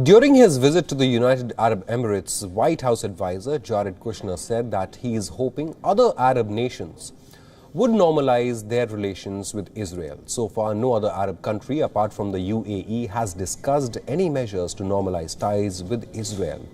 During his visit to the United Arab Emirates, White House Adviser Kushner said that he is hoping other Arab nations would normalize their relations with Israel. So far, no other Arab country apart from the UAE has discussed any measures to normalize ties with Israel.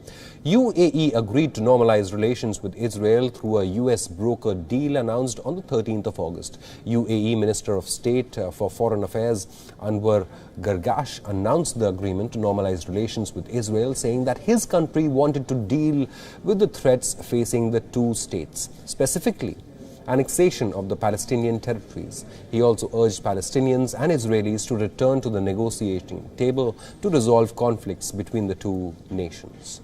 UAE agreed to normalize relations with Israel through a US broker deal announced on the 13th of August. UAE Minister of State for Foreign Affairs Anwar Gargash announced the agreement to normalize relations with Israel, saying that his country wanted to deal with the threats facing the two states, specifically annexation of the Palestinian territories. He also urged Palestinians and Israelis to return to the negotiating table to resolve conflicts between the two nations.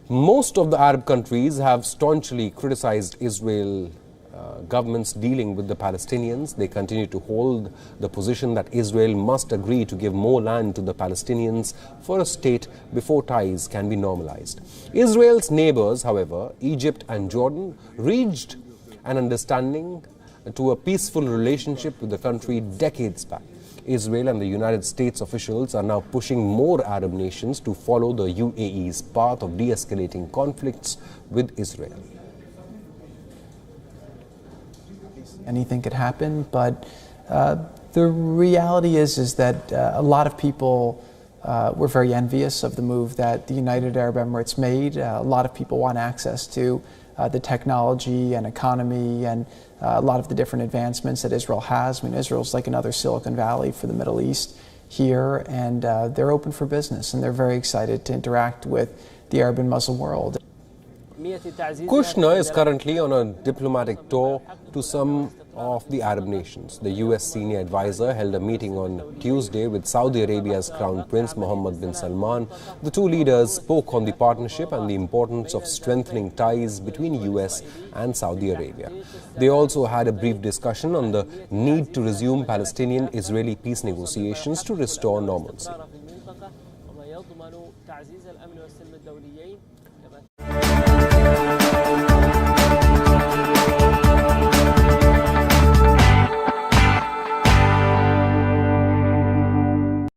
Most of the Arab countries have staunchly criticized Israel governments dealing with the Palestinians. They continue to hold the position that Israel must agree to give more land to the Palestinians for a state before ties can be normalized. Israel's neighbors, however, Egypt and Jordan, reached an understanding to a peaceful relationship with the country decades back. Israel and the United States officials are now pushing more Arab nations to follow the UAE's path of de-escalating conflicts with Israel. Anything could happen, but the reality is that a lot of people were very envious of the move that the United Arab Emirates made. A lot of people want access to the technology and economy and a lot of the different advancements that Israel has. I mean, Israel's like another Silicon Valley for the Middle East here, and they're open for business, and they're very excited to interact with the Arab and Muslim world. Kushner is currently on a diplomatic tour to some of the Arab nations. The US senior advisor held a meeting on Tuesday with Saudi Arabia's Crown Prince Mohammed bin Salman. The two leaders spoke on the partnership and the importance of strengthening ties between US and Saudi Arabia. They also had a brief discussion on the need to resume Palestinian-Israeli peace negotiations to restore normalcy.